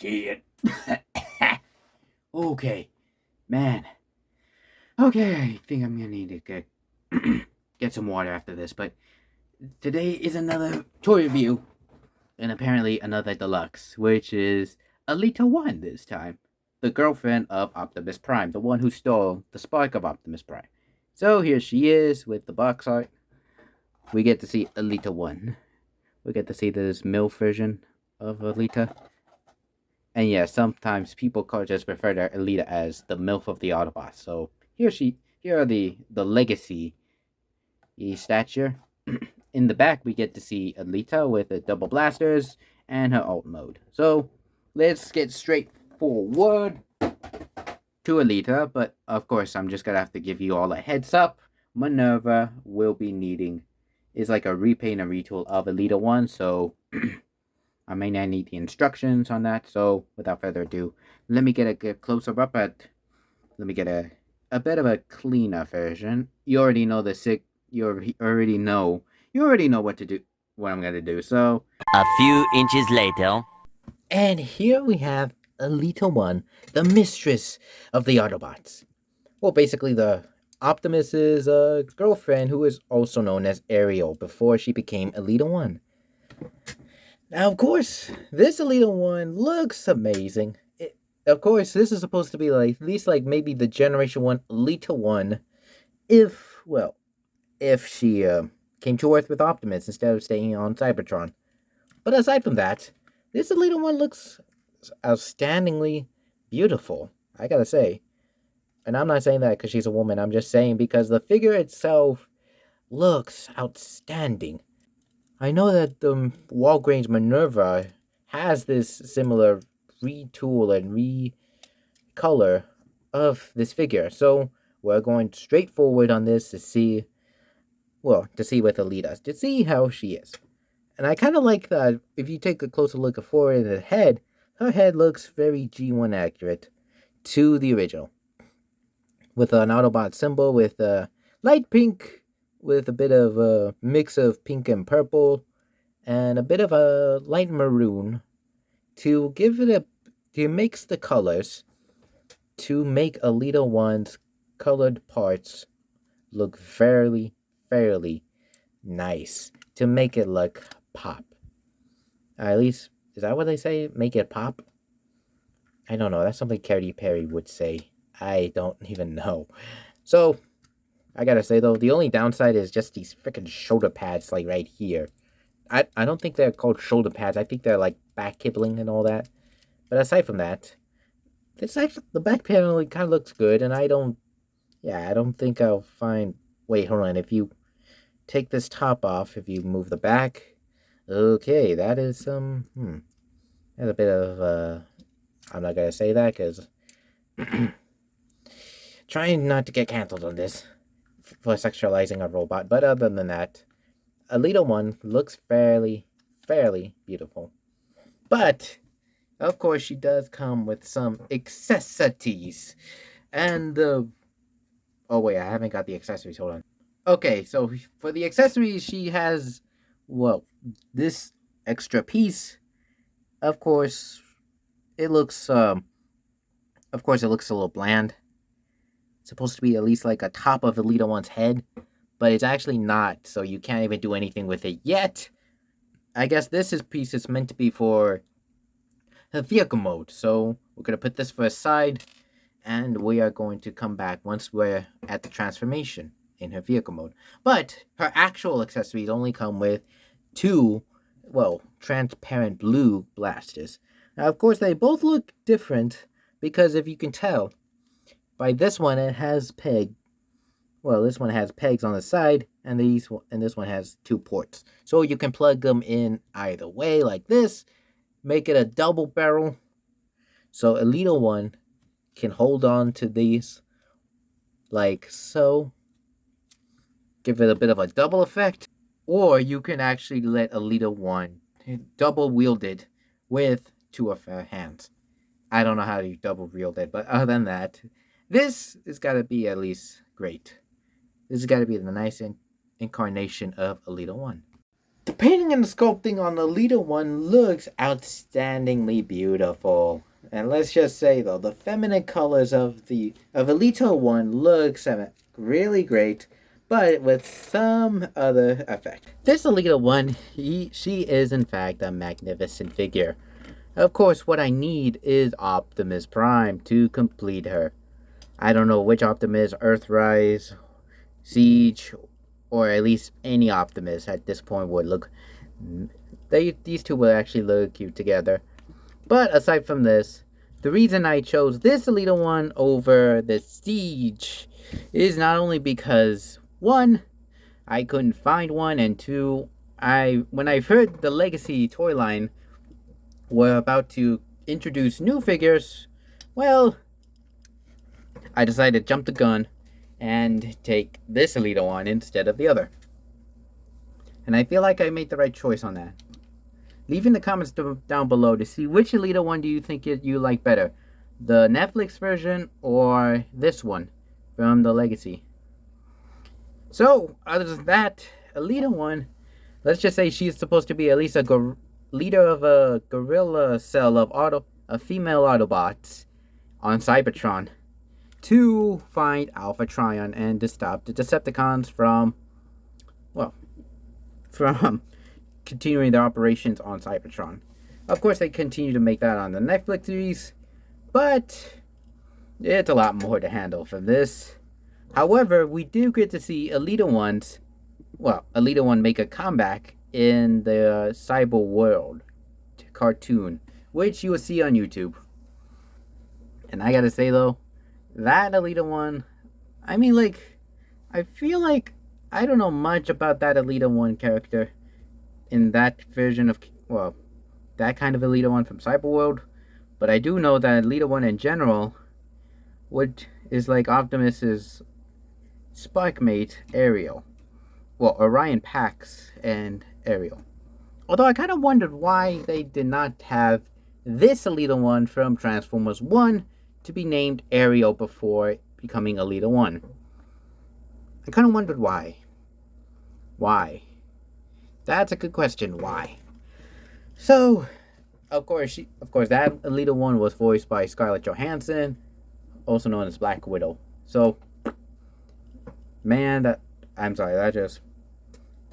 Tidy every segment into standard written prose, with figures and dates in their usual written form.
kid. Okay, man. Okay, I think I'm gonna need to get some water after this, but today is another toy review, and apparently another deluxe, which is Elita 1 this time. The girlfriend of Optimus Prime, the one who stole the spark of Optimus Prime. So here she is with the box art. We get to see Elita 1. We get to see this MILF version of Elita. And yeah, sometimes people just refer to Elita as the MILF of the Autobots. So here are the legacy stature. In the back, we get to see Elita with the double blasters and her alt mode. So let's get straight forward to Elita. But of course, I'm just gonna have to give you all a heads up. Minerva will be needing is like a repaint and retool of Elita 1. So I may not need the instructions on that. So without further ado, let me get a closer up at. Let me get a bit of a cleaner version. You already know the sick. You already know what to do. What I'm gonna do. So A few inches later. And here we have Elita 1, the mistress of the Autobots. Well, basically the Optimus's girlfriend, who is also known as Ariel before she became Elita 1. Now, of course, this Elita 1 looks amazing. Of course, this is supposed to be like, at least like maybe the Generation 1 Elita 1, if she came to Earth with Optimus instead of staying on Cybertron. But aside from that, this Elita 1 looks outstandingly beautiful, I gotta say. And I'm not saying that because she's a woman, I'm just saying because the figure itself looks outstanding. I know that the Walgreens Minerva has this similar retool and recolor of this figure, so we're going straight forward on this to see with Elita, to see how she is. And I kind of like that if you take a closer look at forward at the head, her head looks very G1 accurate to the original. With an Autobot symbol with a light pink with a bit of a mix of pink and purple and a bit of a light maroon to mix the colors to make Elita 1's colored parts look fairly nice, to make it look pop. At least, is that what they say? Make it pop? I don't know. That's something Katy Perry would say. I don't even know. So, I gotta say though, the only downside is just these freaking shoulder pads, like right here. I don't think they're called shoulder pads. I think they're like back kibling and all that. But aside from that, this actually, the back panel kind of looks good, and I don't think I'll find. Wait, hold on. If you take this top off, if you move the back, okay, that is that's a bit of I'm not gonna say that because trying not to get canceled on this for sexualizing a robot. But other than that, Elita 1 looks fairly beautiful. But of course, she does come with some accessories, and oh wait, I haven't got the accessories. Hold on. Okay, so for the accessories, she has this extra piece. Of course, it looks a little bland. It's supposed to be at least like a top of Elita 1's head, but it's actually not, so you can't even do anything with it yet. I guess this piece is meant to be for the vehicle mode, so we're going to put this for a side, and we are going to come back once we're at the transformation in her vehicle mode. But her actual accessories only come with two, transparent blue blasters. Now, of course, they both look different, because if you can tell, by this one, it has this one has pegs on the side, and this one has two ports. So you can plug them in either way, like this, make it a double barrel. So Elita 1 can hold on to these like so, give it a bit of a double effect, or you can actually let Elita 1 double wield it with two of her hands. I don't know how you double wield it, but other than that, this has got to be at least great. This has got to be the nice incarnation of Elita 1. The painting and the sculpting on the Elita one looks outstandingly beautiful. And let's just say though, the feminine colors of Elita one looks really great, but with some other effect. This Elita one, she is in fact a magnificent figure. Of course, what I need is Optimus Prime to complete her. I don't know which Optimus, Earthrise, Siege, or at least any Optimus at this point would look. These two will actually look cute together. But aside from this, the reason I chose this Elita one over the Siege is not only because, one, I couldn't find one, and two, when I heard the Legacy toy line were about to introduce new figures, well, I decided to jump the gun and take this Elita one instead of the other. And I feel like I made the right choice on that. Leave in the comments down below to see which Elita one do you think you like better. The Netflix version or this one from the Legacy. So, other than that, Elita one, let's just say she's supposed to be at least a leader of a guerrilla cell of female Autobots on Cybertron to find Alpha Trion and to stop the Decepticons from continuing their operations on Cybertron. Of course, they continue to make that on the Netflix series, but it's a lot more to handle from this. However, we do get to see Elita one make a comeback in the Cyber World cartoon, which you will see on YouTube. And I gotta say though, that Elita one, I feel like I don't know much about that Elita one character in that version of, that kind of Elita one from Cyberworld, but I do know that Elita one in general is like Optimus's sparkmate Ariel. Well, Orion Pax and Ariel. Although I kind of wondered why they did not have this Elita one from Transformers 1 to be named Ariel before becoming Elita one. I kind of wondered why. Why? That's a good question. Why? So, of course, that Elita one was voiced by Scarlett Johansson, also known as Black Widow. So, man, that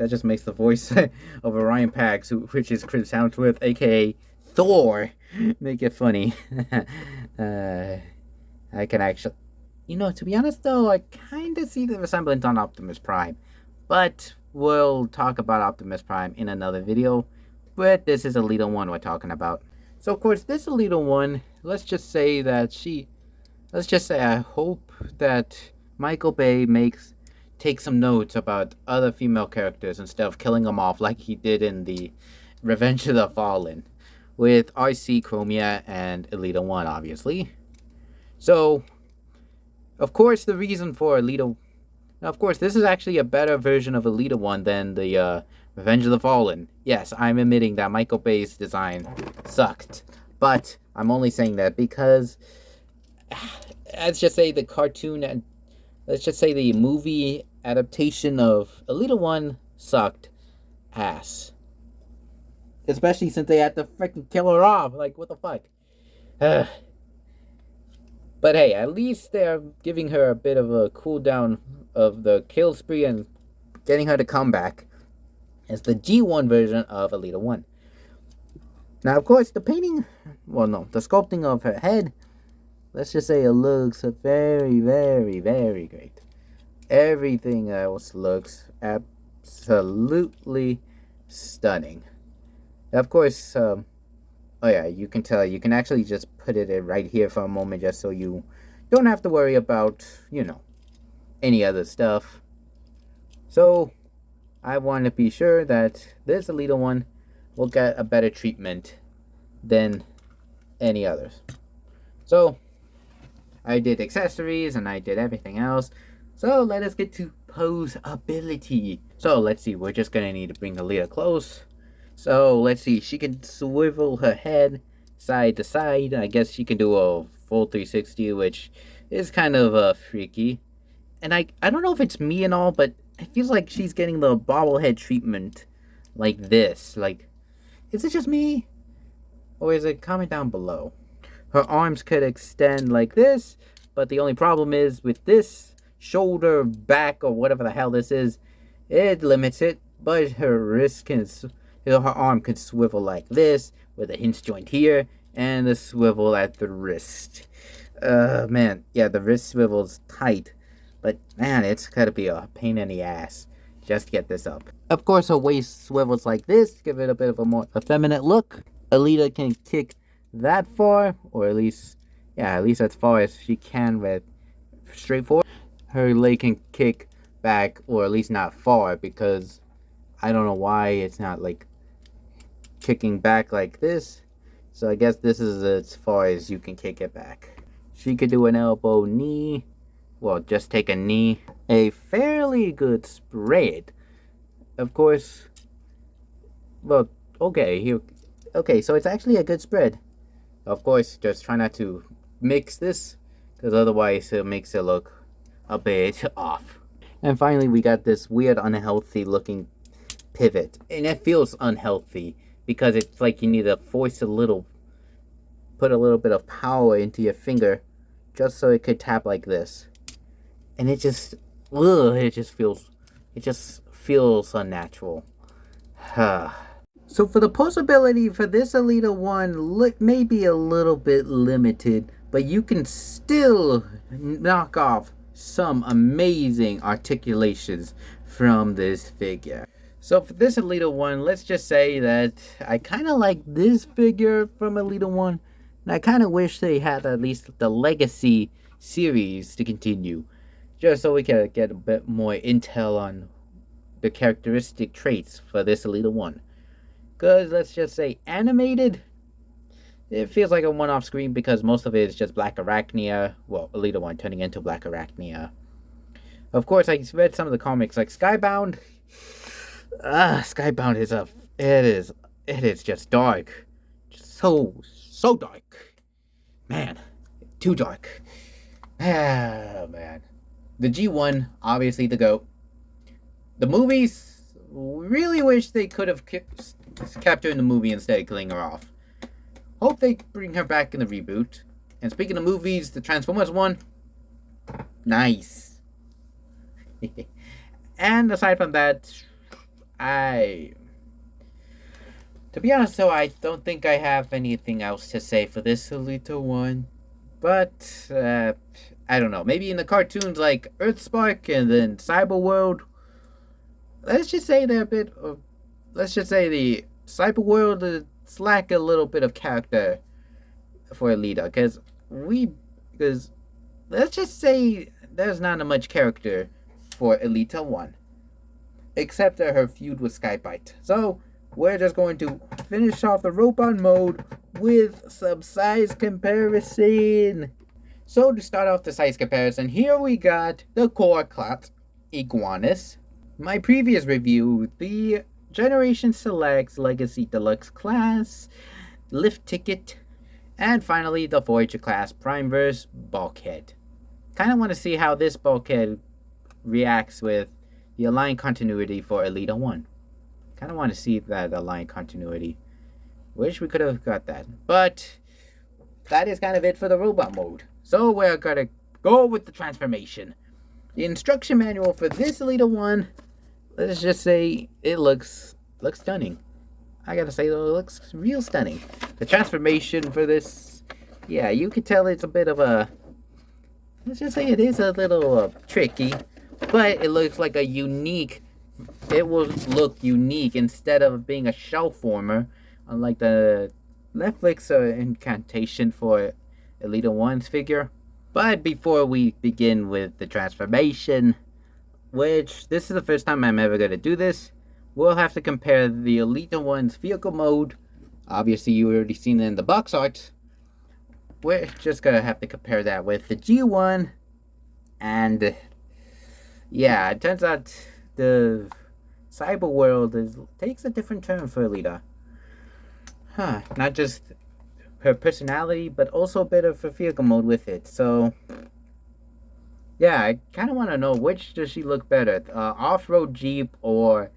just makes the voice of Orion Pax, which is Chris Hemsworth, aka Thor, make it funny. I can actually, to be honest though, I kind of see the resemblance on Optimus Prime, but we'll talk about Optimus Prime in another video. But this is Elita one we're talking about. So of course, this Elita one, let's just say I hope that Michael Bay takes some notes about other female characters instead of killing them off like he did in the Revenge of the Fallen with RC, Chromia, and Elita one, obviously. So, of course, the reason for Elita... Now, of course, this is actually a better version of Elita one than the Revenge of the Fallen. Yes, I'm admitting that Michael Bay's design sucked. But I'm only saying that because... let's just say the cartoon and... let's just say the movie adaptation of Elita one sucked ass. Especially since they had to freaking kill her off. Like, what the fuck? But hey, at least they're giving her a bit of a cooldown of the kill spree and getting her to come back as the G1 version of Elita one. Now, of course, the sculpting of her head, let's just say it looks very, very, very great. Everything else looks absolutely stunning. Of course, you can tell. You can actually just put it right here for a moment just so you don't have to worry about, any other stuff. So, I want to be sure that this Elita one will get a better treatment than any others. So, I did accessories and I did everything else. So, let us get to pose ability. So, let's see. We're just going to need to bring Elita close. So, let's see. She can swivel her head side to side. I guess she can do a full 360, which is kind of freaky. And I don't know if it's me and all, but it feels like she's getting the bobblehead treatment like this. Like, is it just me? Or is it? Comment down below. Her arms could extend like this, but the only problem is with this shoulder, back, or whatever the hell this is, it limits it. But her arm can swivel like this with a hinge joint here and a swivel at the wrist. Man, yeah, the wrist swivel's tight, but man, it's gotta be a pain in the ass just to get this up. Of course, her waist swivels like this, give it a bit of a more effeminate look. Elita can kick that far, or at least as far as she can with straightforward. Her leg can kick back, or at least not far, because I don't know why it's not like kicking back like this. So I guess this is as far as you can kick it back. She could do an elbow knee. Well, just take a knee. A fairly good spread. Of course. Well, okay, so it's actually a good spread. Of course, just try not to mix this, because otherwise it makes it look a bit off. And finally, we got this weird, unhealthy looking pivot. And it feels unhealthy, because it's like you need to put a little bit of power into your finger, just so it could tap like this. And it just feels unnatural. So for the posability for this Elita 1, may be a little bit limited, but you can still knock off some amazing articulations from this figure. So for this Elita 1, let's just say that I kind of like this figure from Elita 1, and I kind of wish they had at least the Legacy series to continue, just so we can get a bit more intel on the characteristic traits for this Elita 1. Because, let's just say, animated, it feels like a one-off screen because most of it is just Black Arachnia. Well, Elita 1 turning into Black Arachnia. Of course, I read some of the comics like Skybound. Skybound is just dark. So dark. Man, too dark. Ah, man. The G1, obviously the GOAT. The movies, really wish they could have kept her in the movie instead of killing her off. Hope they bring her back in the reboot. And speaking of movies, the Transformers one, nice. And aside from that, to be honest though, I don't think I have anything else to say for this Elita one. But, I don't know, maybe in the cartoons like Earthspark and then Cyberworld, let's just say the Cyberworld lack a little bit of character for Elita, because let's just say there's not much character for Elita 1, except her feud with Skybite. So we're just going to finish off the robot mode with some size comparison. So to start off the size comparison, here we got the core class Iguanus. My previous review, the Generation Selects Legacy Deluxe class, Lift Ticket, and finally the Voyager class Primeverse Bulkhead. Kind of want to see how this Bulkhead reacts with the aligned continuity for Elita 1. Kind of want to see that aligned continuity. Wish we could have got that. But that is kind of it for the robot mode. So we're going to go with the transformation. The instruction manual for this Elita 1, let's just say it looks stunning. I gotta say, though, it looks real stunning. The transformation for this, yeah, you could tell it's a bit of a, let's just say it is a little tricky, but it looks like it will look unique instead of being a shell former, unlike the Netflix incantation for Elita 1's figure. But before we begin with the transformation, which this is the first time I'm ever going to do this, we'll have to compare the Elita 1's vehicle mode. Obviously, you already seen it in the box art. We're just going to have to compare that with the G1. And yeah, it turns out the cyber world takes a different turn for Elita. Not just her personality, but also a bit of her vehicle mode with it. So yeah, I kind of want to know, which does she look better, off-road Jeep or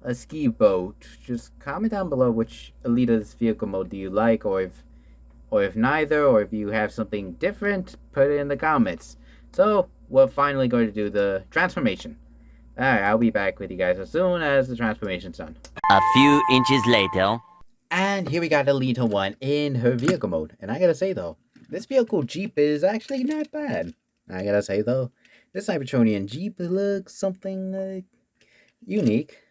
a ski boat, just comment down below which Elita's vehicle mode do you like, or if neither, or if you have something different, put it in the comments. So we're finally going to do the transformation. Alright, I'll be back with you guys as soon as the transformation's done. A few inches later. And here we got Elita 1 in her vehicle mode. And I gotta say though, this vehicle Jeep is actually not bad. I gotta say though, this Cybertronian Jeep looks something unique.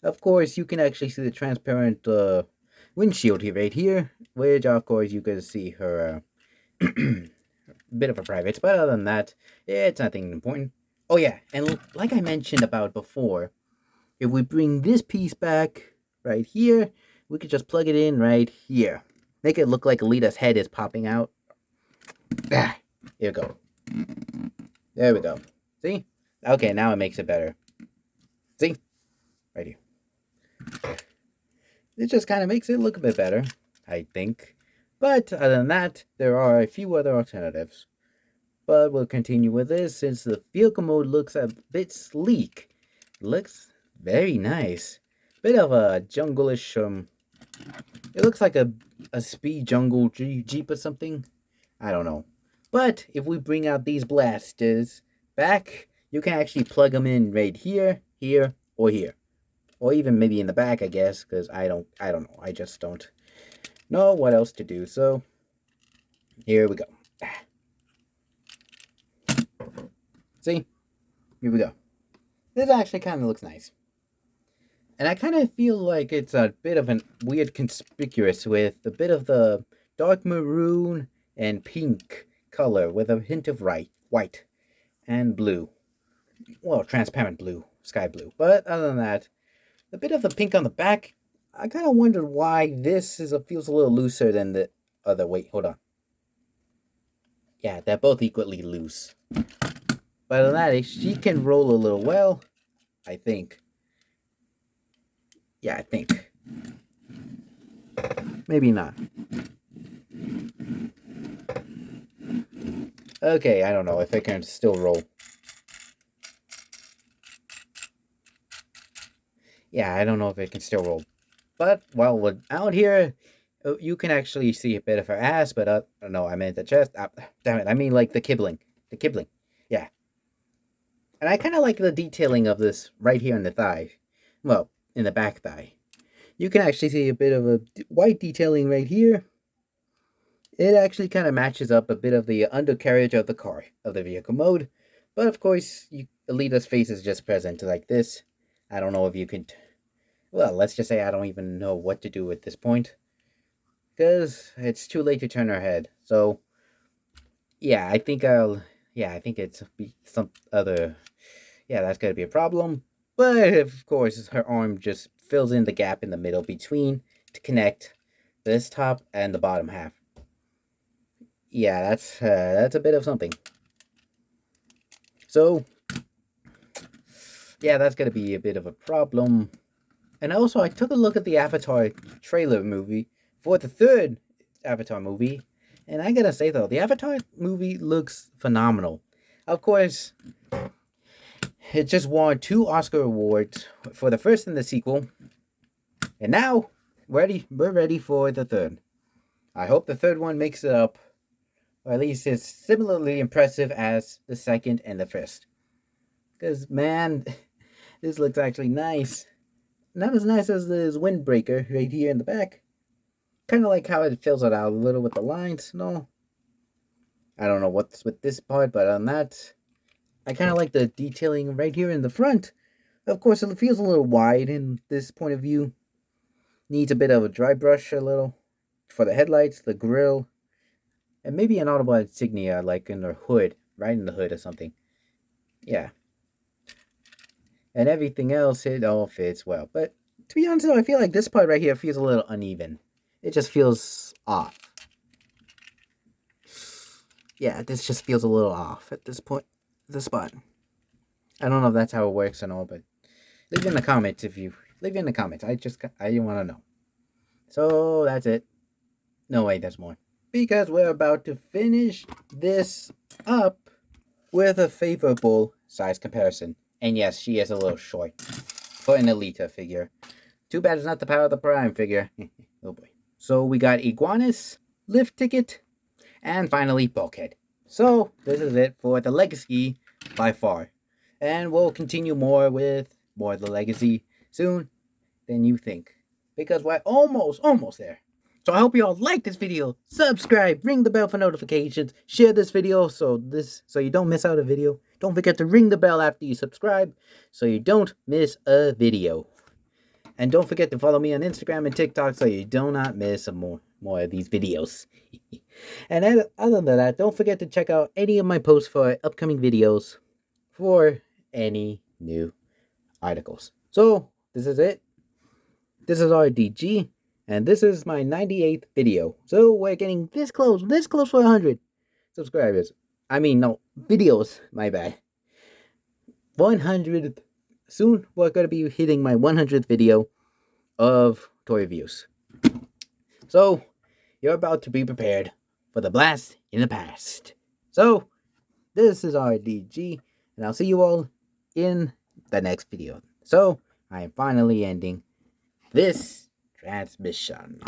Of course, you can actually see the transparent windshield here, right here, which of course you can see her bit of a private. But other than that, it's nothing important. Oh yeah, and like I mentioned about before, if we bring this piece back right here, we could just plug it in right here. Make it look like Elita's head is popping out. Ah, here we go. There we go. See? Okay, now it makes it better. See? Right here. It just kind of makes it look a bit better, I think. But other than that, there are a few other alternatives. But we'll continue with this since the vehicle mode looks a bit sleek. Looks very nice. Bit of a jungle-ish, it looks like a speed jungle Jeep or something. I don't know. But if we bring out these blasters back, you can actually plug them in right here, here, or here. Or even maybe in the back, I guess, because I don't know. I just don't know what else to do. So, here we go. See? Here we go. This actually kind of looks nice. And I kind of feel like it's a bit of a weird conspicuous with a bit of the dark maroon and pink color with a hint of white and blue. Well, transparent blue, sky blue. But other than that, a bit of the pink on the back, I kind of wondered why this feels a little looser than the other. Wait, hold on. Yeah, they're both equally loose. But other than that, she can roll a little well, I think. Yeah, I think. Maybe not. Okay, I don't know if it can still roll. Yeah, I don't know if it can still roll. But while we're out here, you can actually see a bit of her ass, but no, I meant the chest. Damn it, I mean like the kibling. The kibling. Yeah. And I kind of like the detailing of this right here in the thigh. Well, in the back thigh. You can actually see a bit of a white detailing right here. It actually kind of matches up a bit of the undercarriage of the car, of the vehicle mode. But of course, Elita's face is just present like this. I don't know if you could... Well, let's just say I don't even know what to do at this point. Because it's too late to turn her head. So, yeah, I think I think it's some other... Yeah, that's going to be a problem. But, of course, her arm just fills in the gap in the middle between to connect this top and the bottom half. Yeah, that's a bit of something. So, yeah, that's going to be a bit of a problem. And also, I took a look at the Avatar trailer movie for the third Avatar movie. And I gotta say, though, the Avatar movie looks phenomenal. Of course, it just won 2 Oscar awards for the first and the sequel. And now, we're ready for the third. I hope the third one makes it up. Or at least it's similarly impressive as the second and the first. Because, man, this looks actually nice. Not as nice as this windbreaker right here in the back. Kind of like how it fills it out a little with the lines. No. I don't know what's with this part, but on that, I kind of like the detailing right here in the front. Of course, it feels a little wide in this point of view. Needs a bit of a dry brush a little for the headlights, the grille, and maybe an audible insignia like in the hood, right in the hood or something. Yeah. And everything else, it all fits well. But to be honest, though, I feel like this part right here feels a little uneven. It just feels off. Yeah, this just feels a little off at this point. This spot. I don't know if that's how it works and all, but leave in the comments if you... Leave in the comments. I want to know. So, that's it. No, wait, there's more. Because we're about to finish this up with a favorable size comparison. And yes, she is a little short. for an Elita figure. Too bad it's not the Power of the Prime figure. Oh boy. So we got Iguanus, Lift Ticket, and finally Bulkhead. So this is it for the Legacy by far. And we'll continue more with more of the Legacy soon than you think. Because we're almost there. So I hope you all like this video. Subscribe, ring the bell for notifications, share this video so you don't miss out a video. Don't forget to ring the bell after you subscribe so you don't miss a video. And don't forget to follow me on Instagram and TikTok so you do not miss more of these videos. And other than that, don't forget to check out any of my posts for upcoming videos for any new articles. So this is it. This is R.D.G. And this is my 98th video. So we're getting this close for 100 subscribers. I mean, no, videos, my bad. 100th. Soon we're going to be hitting my 100th video of toy reviews. So, you're about to be prepared for the blast in the past. So, this is R.D.G. And I'll see you all in the next video. So, I am finally ending this transmission.